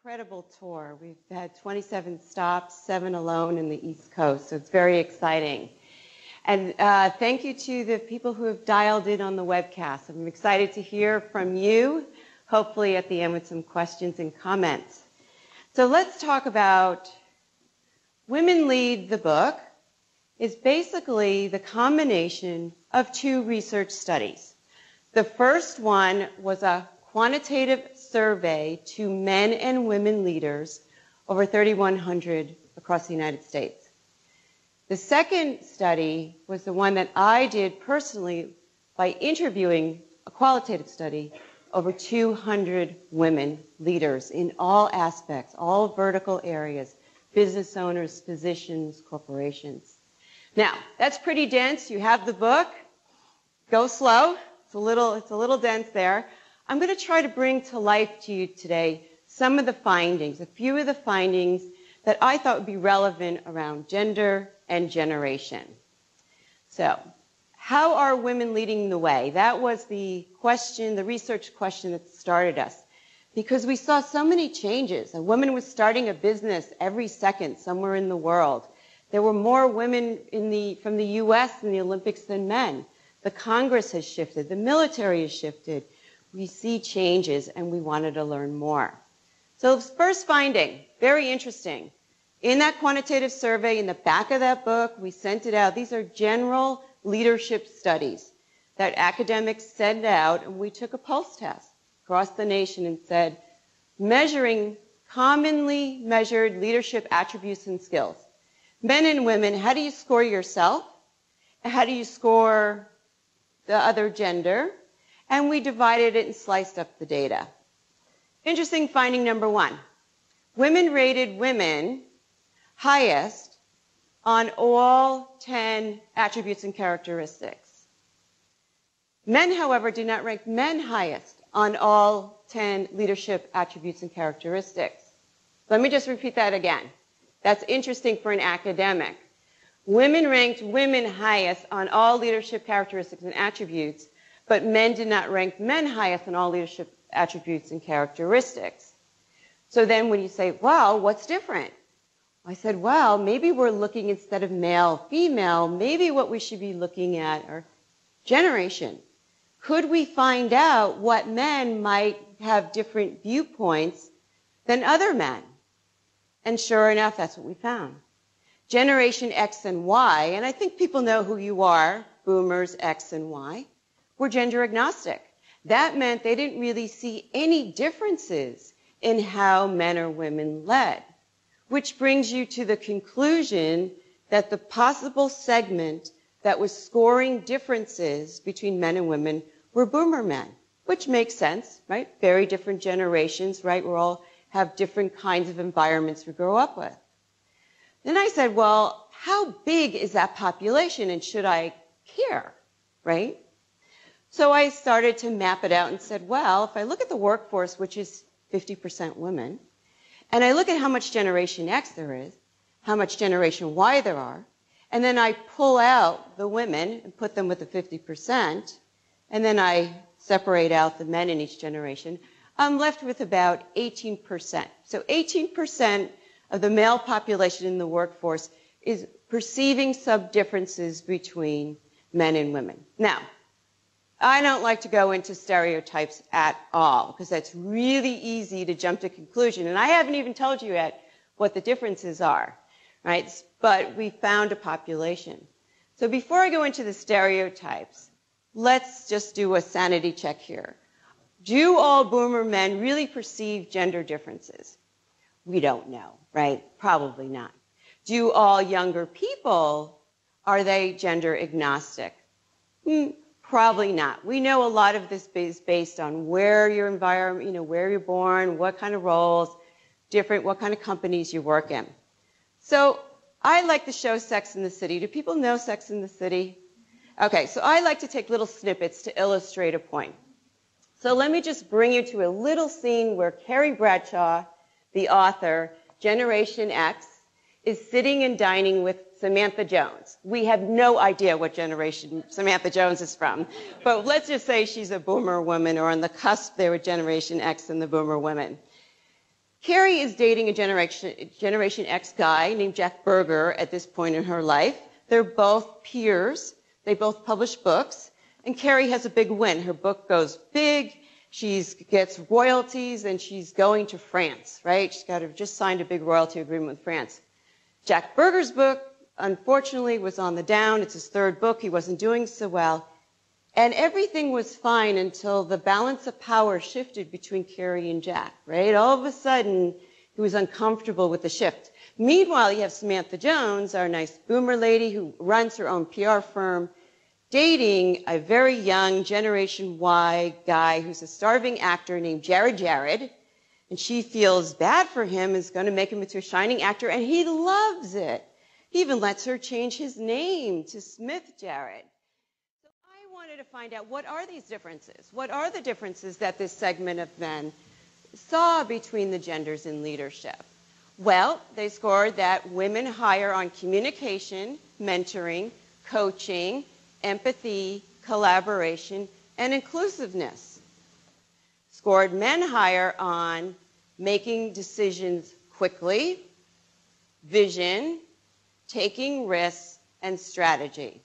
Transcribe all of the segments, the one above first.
incredible tour. We've had 27 stops, 7 alone in the East Coast, so it's very exciting. And thank you to the people who have dialed in on the webcast. I'm excited to hear from you, hopefully at the end with some questions and comments. So let's talk about Women Lead the book. Is basically the combination of 2 research studies. The first one was a quantitative survey to men and women leaders, over 3,100 across the United States. The second study was the one that I did personally by interviewing, a qualitative study, over 200 women leaders in all aspects, all vertical areas, business owners, physicians, corporations. Now, that's pretty dense. You have the book. Go slow. It's a little dense there. I'm going to try to bring to life to you today some of the findings, a few of the findings that I thought would be relevant around gender and generation. So, how are women leading the way? That was the question, the research question that started us. Because we saw so many changes. A woman was starting a business every second somewhere in the world. There were more women from the U.S. in the Olympics than men. The Congress has shifted. The military has shifted. We see changes, and we wanted to learn more. So first finding, very interesting. In that quantitative survey, in the back of that book, we sent it out. These are general leadership studies that academics send out, and we took a pulse test across the nation and said, measuring commonly measured leadership attributes and skills. Men and women, how do you score yourself? How do you score the other gender? And we divided it and sliced up the data. Interesting finding number 1. Women rated women highest on all 10 attributes and characteristics. Men, however, did not rank men highest on all 10 leadership attributes and characteristics. Let me just repeat that again. That's interesting for an academic. Women ranked women highest on all leadership characteristics and attributes, but men did not rank men highest on all leadership attributes and characteristics. So then when you say, well, what's different? I said, well, maybe we're looking instead of male, female, maybe what we should be looking at are generation. Could we find out what men might have different viewpoints than other men? And sure enough, that's what we found. Generation X and Y, and I think people know who you are, boomers X and Y, were gender agnostic. That meant they didn't really see any differences in how men or women led, which brings you to the conclusion that the possible segment that was scoring differences between men and women were boomer men, which makes sense, right? Very different generations, right? We all have different kinds of environments we grow up with. Then I said, well, how big is that population and should I care, right? So I started to map it out and said, well, if I look at the workforce, which is 50% women, and I look at how much Generation X there is, how much Generation Y there are, and then I pull out the women and put them with the 50%, and then I separate out the men in each generation, I'm left with about 18%. So 18% of the male population in the workforce is perceiving some differences between men and women. Now, I don't like to go into stereotypes at all, because that's really easy to jump to conclusion. And I haven't even told you yet what the differences are, right? But we found a population. So before I go into the stereotypes, let's just do a sanity check here. Do all boomer men really perceive gender differences? We don't know, right? Probably not. Do all younger people, are they gender agnostic? Probably not. We know a lot of this is based on where your environment, where you're born, what kind of roles, what kind of companies you work in. So I like the show Sex and the City. Do people know Sex and the City? Okay, so I like to take little snippets to illustrate a point. So let me just bring you to a little scene where Carrie Bradshaw, the author, Generation X, is sitting and dining with Samantha Jones. We have no idea what generation Samantha Jones is from, but let's just say she's a boomer woman, or on the cusp there with Generation X and the boomer women. Carrie is dating a Generation X guy named Jack Berger at this point in her life. They're both peers. They both publish books. And Carrie has a big win. Her book goes big. She gets royalties, and she's going to France, right? She's just signed a big royalty agreement with France. Jack Berger's book, unfortunately, was on the down. It's his third book. He wasn't doing so well. And everything was fine until the balance of power shifted between Carrie and Jack, right? All of a sudden, he was uncomfortable with the shift. Meanwhile, you have Samantha Jones, our nice boomer lady who runs her own PR firm, dating a very young Generation Y guy who's a starving actor named Jared. And she feels bad for him, is going to make him into a shining actor, and he loves it. He even lets her change his name to Smith Jared. I wanted to find out, what are these differences? What are the differences that this segment of men saw between the genders in leadership? Well, they scored that women higher on communication, mentoring, coaching, empathy, collaboration, and inclusiveness. Scored men higher on making decisions quickly, vision, taking risks, and strategy.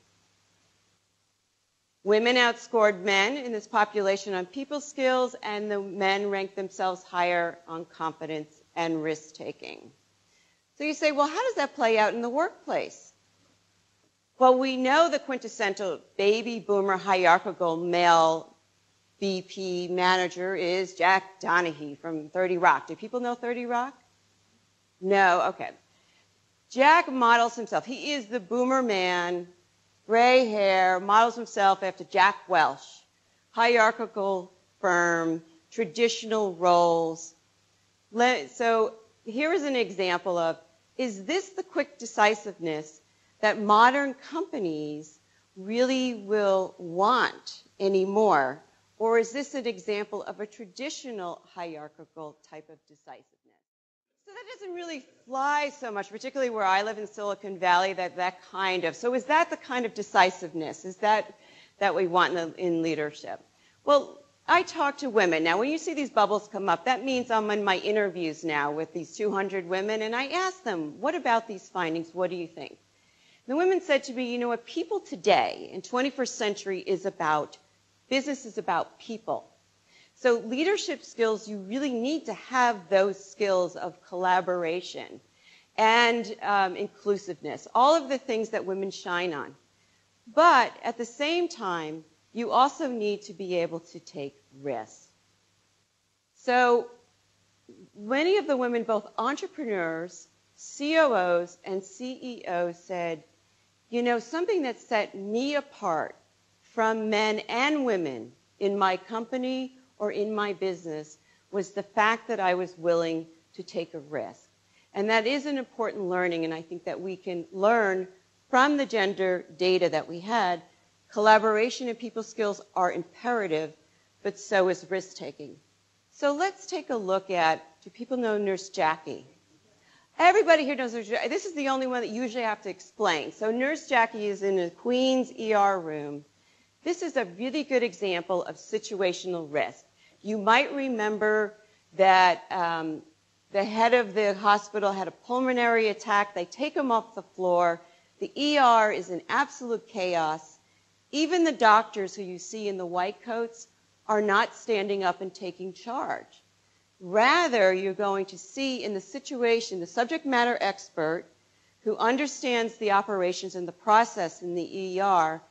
Women outscored men in this population on people skills, and the men ranked themselves higher on competence and risk-taking. So you say, well, how does that play out in the workplace? Well, we know the quintessential baby boomer hierarchical male VP manager is Jack Donaghy from 30 Rock. Do people know 30 Rock? No? Okay. Jack models himself. He is the boomer man, gray hair, models himself after Jack Welch. Hierarchical firm, traditional roles. So here is an example of, is this the quick decisiveness that modern companies really will want anymore? Or is this an example of a traditional hierarchical type of decisiveness? So that doesn't really fly so much, particularly where I live in Silicon Valley, that kind of. So is that the kind of decisiveness? Is that we want in leadership? Well, I talk to women. Now, when you see these bubbles come up, that means I'm in my interviews now with these 200 women, and I ask them, what about these findings? What do you think? The women said to me, you know what, people today in 21st century business is about people. So leadership skills, you really need to have those skills of collaboration and inclusiveness, all of the things that women shine on. But at the same time, you also need to be able to take risks. So many of the women, both entrepreneurs, COOs, and CEOs said, you know, something that set me apart from men and women in my company or in my business was the fact that I was willing to take a risk. And that is an important learning, and I think that we can learn from the gender data that we had. Collaboration and people skills are imperative, but so is risk-taking. So let's take a look at, do people know Nurse Jackie? Everybody here knows Nurse Jackie. This is the only one that you usually have to explain. So Nurse Jackie is in a Queens ER room. This is a really good example of situational risk. You might remember that the head of the hospital had a pulmonary attack. They take him off the floor. The ER is in absolute chaos. Even the doctors who you see in the white coats are not standing up and taking charge. Rather, you're going to see in the situation the subject matter expert who understands the operations and the process in the ER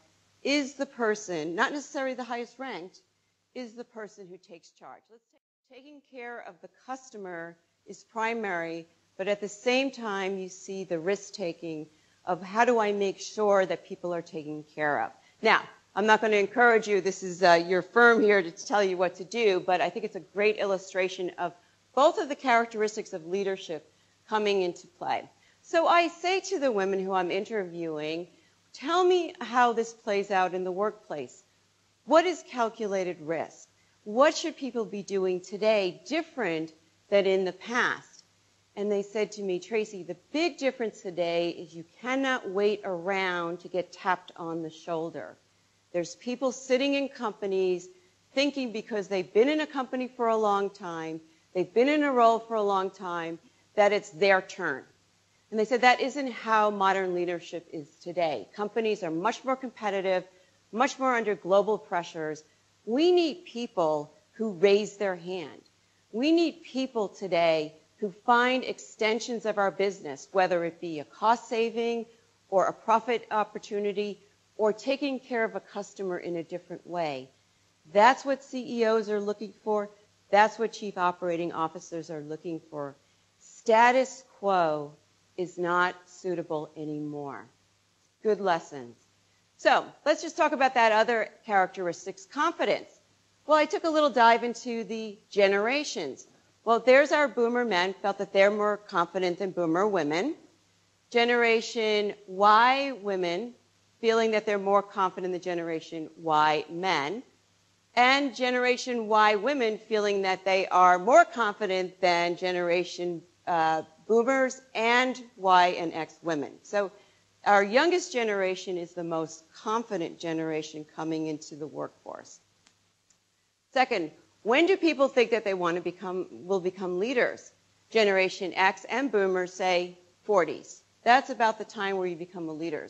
is the person, not necessarily the highest ranked, is the person who takes charge. Taking care of the customer is primary, but at the same time, you see the risk-taking of how do I make sure that people are taken care of. Now, I'm not going to encourage you, this is your firm here to tell you what to do, but I think it's a great illustration of both of the characteristics of leadership coming into play. So I say to the women who I'm interviewing, tell me how this plays out in the workplace. What is calculated risk? What should people be doing today different than in the past? And they said to me, Tracey, the big difference today is you cannot wait around to get tapped on the shoulder. There's people sitting in companies thinking because they've been in a company for a long time, they've been in a role for a long time, that it's their turn. And they said that isn't how modern leadership is today. Companies are much more competitive, much more under global pressures. We need people who raise their hand. We need people today who find extensions of our business, whether it be a cost saving or a profit opportunity or taking care of a customer in a different way. That's what CEOs are looking for. That's what chief operating officers are looking for. Status quo is not suitable anymore. Good lessons. So let's just talk about that other characteristics, confidence. Well, I took a little dive into the generations. Well, there's our boomer men, felt that they're more confident than boomer women. Generation Y women, feeling that they're more confident than Generation Y men. And Generation Y women feeling that they are more confident than Generation boomers and Y and X women. So our youngest generation is the most confident generation coming into the workforce. Second, when do people think that they will become leaders? Generation X and boomers say 40s. That's about the time where you become a leader.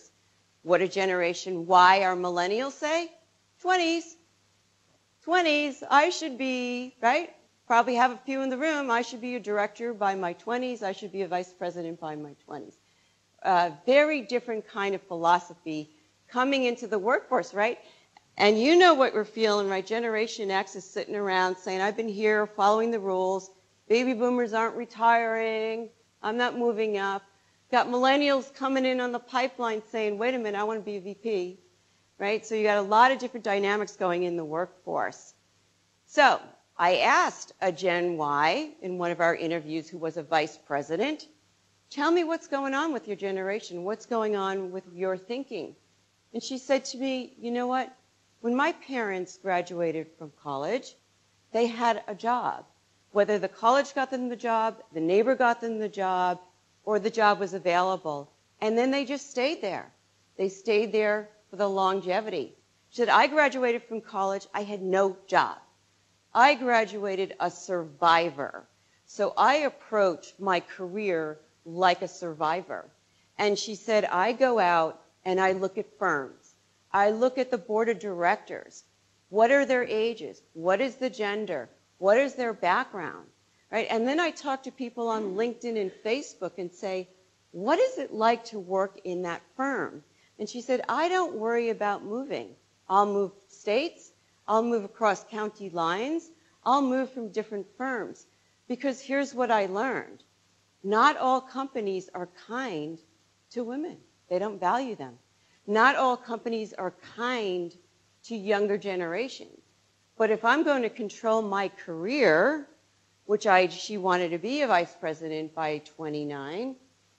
What did Generation Y, our millennials, say? 20s. 20s, I should be, right? Probably have a few in the room. I should be a director by my 20s. I should be a vice president by my 20s. Very different kind of philosophy coming into the workforce, right? And you know what we're feeling, right? Generation X is sitting around saying, I've been here following the rules. Baby boomers aren't retiring. I'm not moving up. Got millennials coming in on the pipeline saying, wait a minute, I want to be a VP. Right? So you got a lot of different dynamics going in the workforce. So I asked a Gen Y in one of our interviews who was a vice president, tell me what's going on with your generation. What's going on with your thinking? And she said to me, you know what? When my parents graduated from college, they had a job. Whether the college got them the job, the neighbor got them the job, or the job was available. And then they just stayed there. They stayed there for the longevity. She said, I graduated from college, I had no job. I graduated a survivor. So I approach my career like a survivor. And she said, I go out and I look at firms. I look at the board of directors. What are their ages? What is the gender? What is their background? Right? And then I talk to people on LinkedIn and Facebook and say, what is it like to work in that firm? And she said, I don't worry about moving. I'll move states. I'll move across county lines. I'll move from different firms. Because here's what I learned. Not all companies are kind to women. They don't value them. Not all companies are kind to younger generations. But if I'm going to control my career, which she wanted to be a vice president by 29,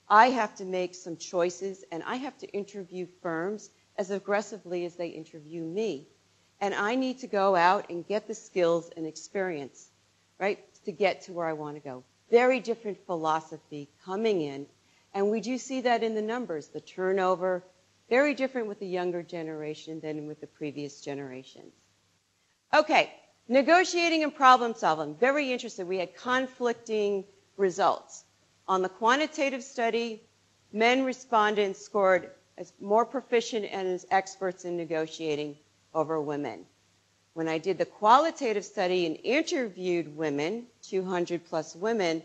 I have to make some choices, and I have to interview firms as aggressively as they interview me. And I need to go out and get the skills and experience, right, to get to where I want to go. Very different philosophy coming in, and we do see that in the numbers, the turnover, very different with the younger generation than with the previous generations. Okay, negotiating and problem solving, very interesting. We had conflicting results. On the quantitative study, men respondents scored as more proficient and as experts in negotiating over women. When I did the qualitative study and interviewed women, 200 plus women,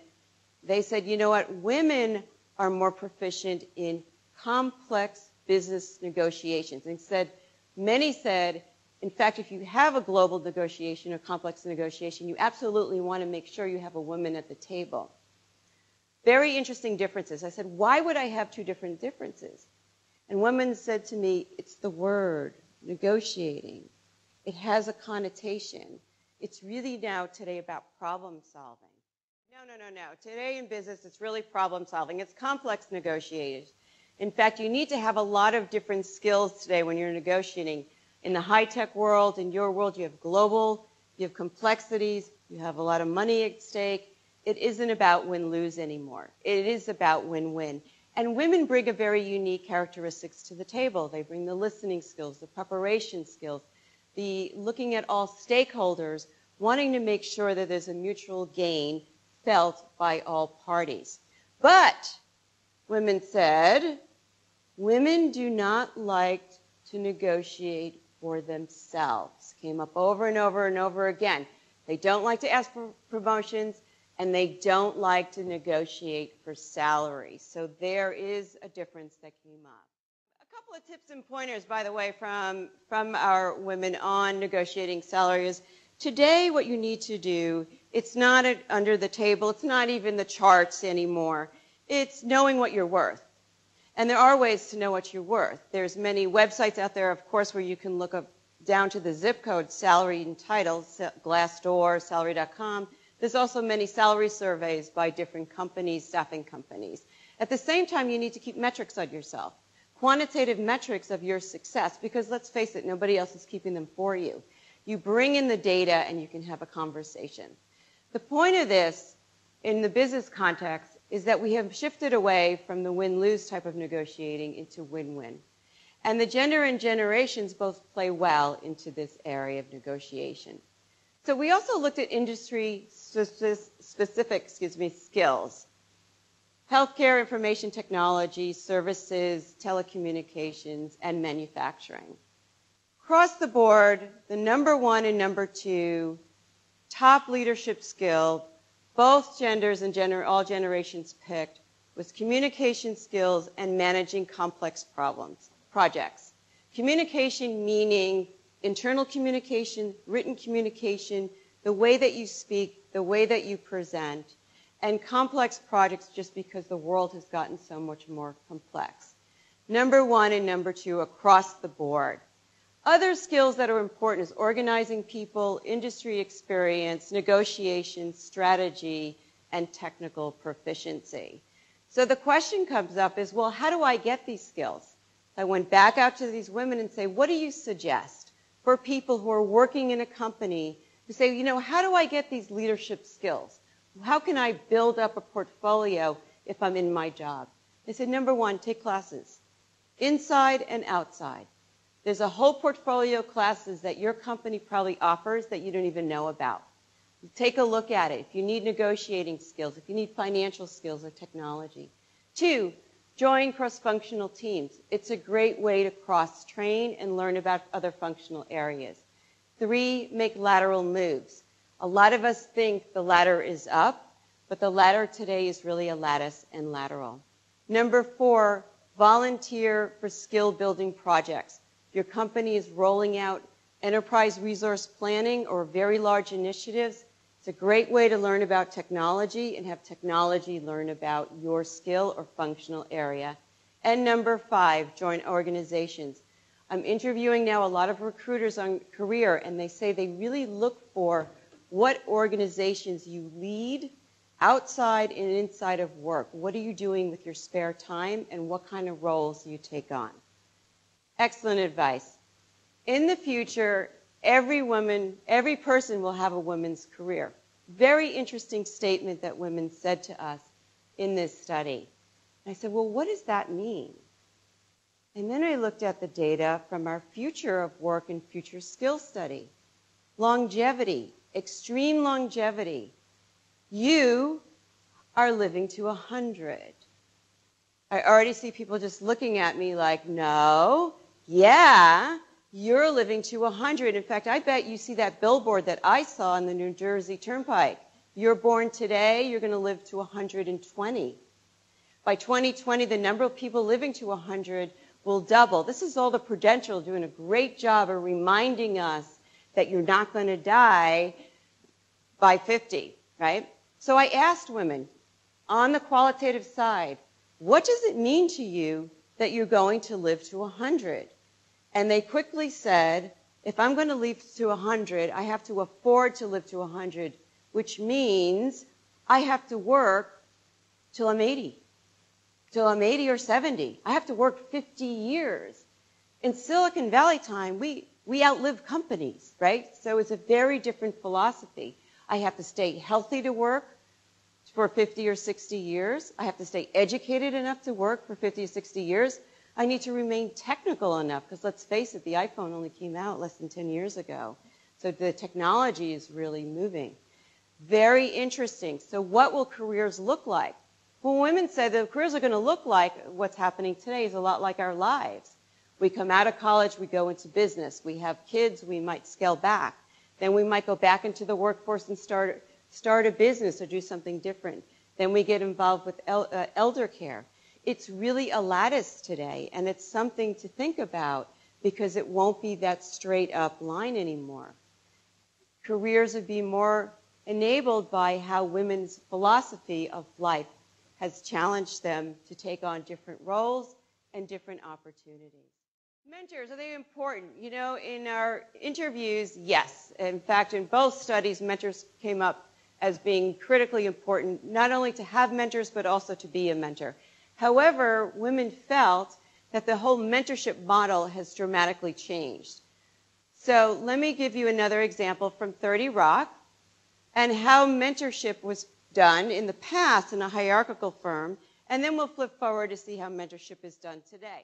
they said, you know what, women are more proficient in complex business negotiations. And many said, in fact, if you have a global negotiation or complex negotiation, you absolutely want to make sure you have a woman at the table. Very interesting differences. I said, why would I have two different differences? And women said to me, it's the word, negotiating. It has a connotation. It's really now today about problem solving. No. Today in business, it's really problem solving. It's complex negotiations. In fact, you need to have a lot of different skills today when you're negotiating. In the high-tech world, in your world, you have global, you have complexities, you have a lot of money at stake. It isn't about win-lose anymore. It is about win-win. And women bring a very unique characteristics to the table. They bring the listening skills, the preparation skills, the looking at all stakeholders, wanting to make sure that there's a mutual gain felt by all parties. But, women said, women do not like to negotiate for themselves. Came up over and over and over again. They don't like to ask for promotions, and they don't like to negotiate for salary. So there is a difference that came up. A couple of tips and pointers, by the way, from our women on negotiating salaries. Today, what you need to do, it's not under the table, it's not even the charts anymore. It's knowing what you're worth. And there are ways to know what you're worth. There's many websites out there, of course, where you can look up down to the zip code, salary and title, Glassdoor, salary.com. There's also many salary surveys by different companies, staffing companies. At the same time, you need to keep metrics on yourself, quantitative metrics of your success, because let's face it, nobody else is keeping them for you. You bring in the data and you can have a conversation. The point of this, in the business context, is that we have shifted away from the win-lose type of negotiating into win-win. And the gender and generations both play well into this area of negotiation. So we also looked at industry-specific skills. Healthcare, information technology, services, telecommunications, and manufacturing. Across the board, the number one and number two top leadership skill, both genders and all generations picked, was communication skills and managing complex projects. Communication meaning internal communication, written communication, the way that you speak, the way that you present, and complex projects just because the world has gotten so much more complex. Number one and number two across the board. Other skills that are important is organizing people, industry experience, negotiation, strategy, and technical proficiency. So the question comes up is, well, how do I get these skills? I went back out to these women and say, what do you suggest for people who are working in a company to say, you know, how do I get these leadership skills? How can I build up a portfolio if I'm in my job? They said, number one, take classes, inside and outside. There's a whole portfolio of classes that your company probably offers that you don't even know about. Take a look at it. If you need negotiating skills, if you need financial skills or technology. Two, join cross-functional teams. It's a great way to cross-train and learn about other functional areas. Three, make lateral moves. A lot of us think the ladder is up, but the ladder today is really a lattice and lateral. Number four, volunteer for skill-building projects. Your company is rolling out enterprise resource planning or very large initiatives. It's a great way to learn about technology and have technology learn about your skill or functional area. And number five, join organizations. I'm interviewing now a lot of recruiters on career, and they say they really look for what organizations you lead outside and inside of work. What are you doing with your spare time, and what kind of roles do you take on? Excellent advice. In the future, every person will have a women's career. Very interesting statement that women said to us in this study. And I said, well, what does that mean? And then I looked at the data from our future of work and future skills study. Longevity, extreme longevity. You are living to 100. I already see people just looking at me like, no, yeah, you're living to 100. In fact, I bet you see that billboard that I saw on the New Jersey Turnpike. You're born today, you're going to live to 120. By 2020, the number of people living to 100 will double. This is all the Prudential doing a great job of reminding us that you're not going to die by 50, right? So I asked women on the qualitative side, what does it mean to you that you're going to live to 100? And they quickly said, if I'm going to live to 100, I have to afford to live to 100, which means I have to work till I'm 80. Till I'm 80 or 70. I have to work 50 years. In Silicon Valley time, we outlive companies, right? So it's a very different philosophy. I have to stay healthy to work for 50 or 60 years. I have to stay educated enough to work for 50 or 60 years. I need to remain technical enough, because let's face it, the iPhone only came out less than 10 years ago. So the technology is really moving. Very interesting. So what will careers look like? Well, women say the careers are going to look like what's happening today is a lot like our lives. We come out of college, we go into business. We have kids, we might scale back. Then we might go back into the workforce and start a business or do something different. Then we get involved with elder care. It's really a lattice today, and it's something to think about because it won't be that straight up line anymore. Careers would be more enabled by how women's philosophy of life has challenged them to take on different roles and different opportunities. Mentors, are they important? You know, in our interviews, yes. In fact, in both studies, mentors came up as being critically important, not only to have mentors, but also to be a mentor. However, women felt that the whole mentorship model has dramatically changed. So let me give you another example from 30 Rock and how mentorship was done in the past in a hierarchical firm, and then we'll flip forward to see how mentorship is done today.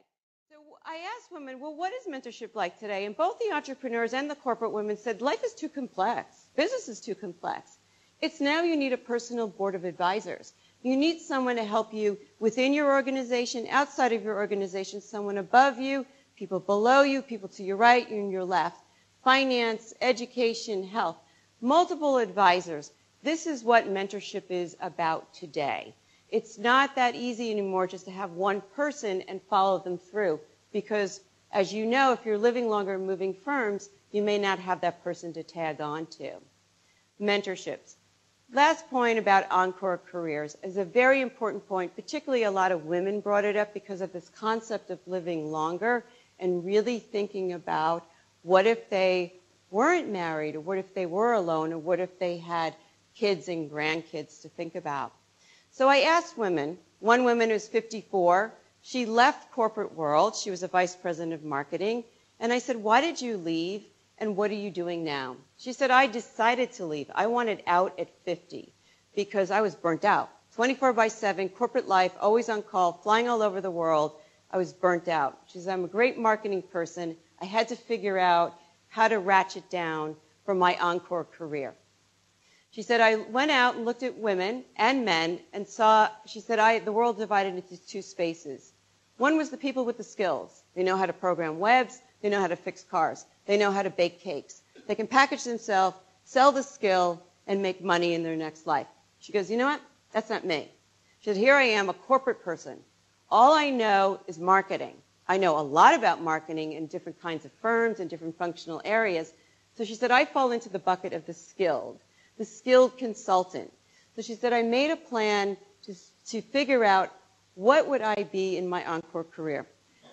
So I asked women, well, what is mentorship like today? And both the entrepreneurs and the corporate women said, life is too complex. Business is too complex. It's now you need a personal board of advisors. You need someone to help you within your organization, outside of your organization, someone above you, people below you, people to your right and your left, finance, education, health, multiple advisors. This is what mentorship is about today. It's not that easy anymore just to have one person and follow them through because, as you know, if you're living longer and moving firms, you may not have that person to tag on to. Mentorships. Last point about encore careers is a very important point, particularly a lot of women brought it up because of this concept of living longer and really thinking about what if they weren't married, or what if they were alone, or what if they had kids and grandkids to think about. So I asked women, one woman who's 54, she left corporate world, she was a vice president of marketing, and I said, why did you leave? And what are you doing now? She said, I decided to leave. I wanted out at 50 because I was burnt out. 24/7, corporate life, always on call, flying all over the world. I was burnt out. She said, I'm a great marketing person. I had to figure out how to ratchet down for my encore career. She said, I went out and looked at women and men and saw, she said, the world divided into two spaces. One was the people with the skills. They know how to program webs. They know how to fix cars. They know how to bake cakes. They can package themselves, sell the skill, and make money in their next life. She goes, you know what? That's not me. She said, here I am, a corporate person. All I know is marketing. I know a lot about marketing in different kinds of firms and different functional areas. So she said, I fall into the bucket of the skilled consultant. So she said, I made a plan to figure out what would I be in my encore career.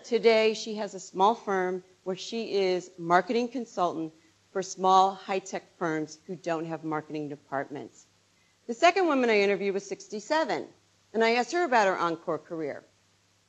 Today, she has a small firm where she is marketing consultant for small high-tech firms who don't have marketing departments. The second woman I interviewed was 67, and I asked her about her encore career.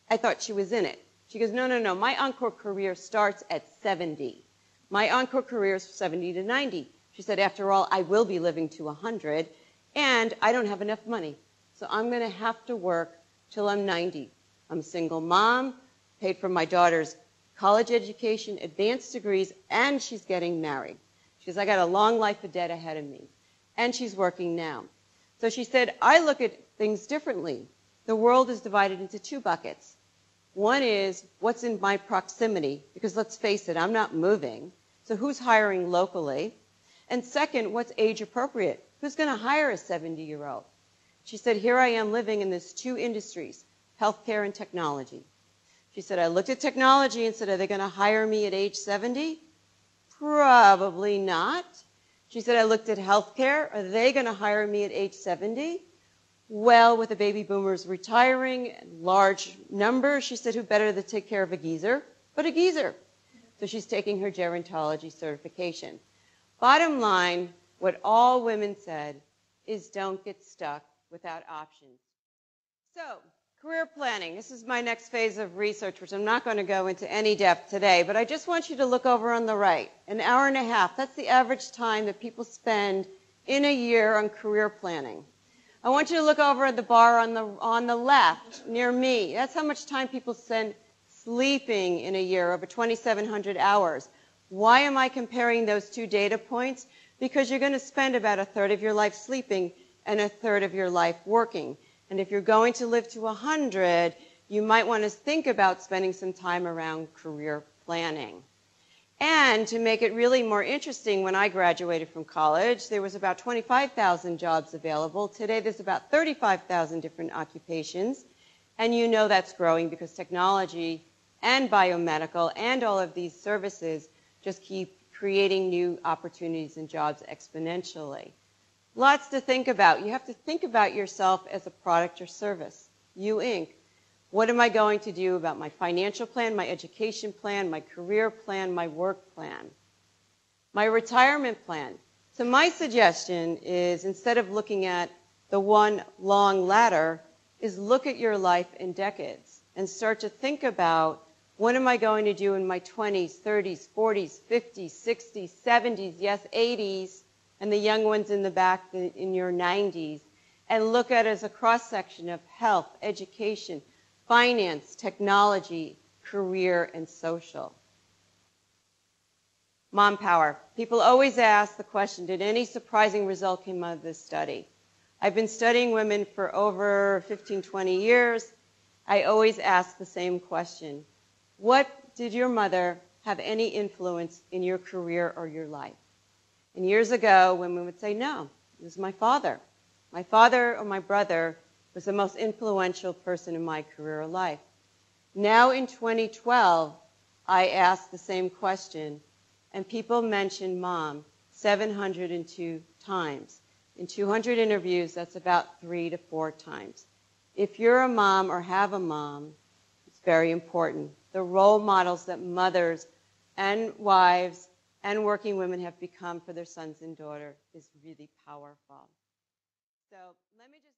I thought she was in it. She goes, no, my encore career starts at 70. My encore career is 70 to 90. She said, after all, I will be living to 100, and I don't have enough money. So I'm going to have to work till I'm 90. I'm a single mom, paid for my daughter's college education, advanced degrees, and she's getting married. She says, I got a long life of debt ahead of me. And she's working now. So she said, I look at things differently. The world is divided into two buckets. One is what's in my proximity, because let's face it, I'm not moving. So who's hiring locally? And second, what's age appropriate? Who's going to hire a 70-year-old? She said, here I am living in these two industries, healthcare and technology. She said, I looked at technology and said, are they going to hire me at age 70? Probably not. She said, I looked at healthcare. Are they going to hire me at age 70? Well, with the baby boomers retiring, large numbers, she said, who better to take care of a geezer but a geezer? So she's taking her gerontology certification. Bottom line, what all women said is don't get stuck without options. So, career planning. This is my next phase of research, which I'm not going to go into any depth today, but I just want you to look over on the right. An hour and a half. That's the average time that people spend in a year on career planning. I want you to look over at the bar on the left, near me. That's how much time people spend sleeping in a year, over 2,700 hours. Why am I comparing those two data points? Because you're going to spend about a third of your life sleeping and a third of your life working. And if you're going to live to 100, you might want to think about spending some time around career planning. And to make it really more interesting, when I graduated from college, there was about 25,000 jobs available. Today, there's about 35,000 different occupations. And you know that's growing because technology and biomedical and all of these services just keep creating new opportunities and jobs exponentially. Lots to think about. You have to think about yourself as a product or service. You Inc. What am I going to do about my financial plan, my education plan, my career plan, my work plan, my retirement plan? So my suggestion is, instead of looking at the one long ladder, is look at your life in decades and start to think about, what am I going to do in my 20s, 30s, 40s, 50s, 60s, 70s, yes, 80s, and the young ones in the back in your 90s, and look at it as a cross-section of health, education, finance, technology, career, and social. Mom power. People always ask the question, did any surprising result come out of this study? I've been studying women for over 15, 20 years. I always ask the same question. What did your mother have any influence in your career or your life? And years ago, women would say, no, it was my father. My father or my brother was the most influential person in my career or life. Now in 2012, I ask the same question, and people mention mom 702 times. In 200 interviews, that's about 3 to 4 times. If you're a mom or have a mom, it's very important. The role models that mothers and wives and working women have become for their sons and daughters is really powerful. So let me just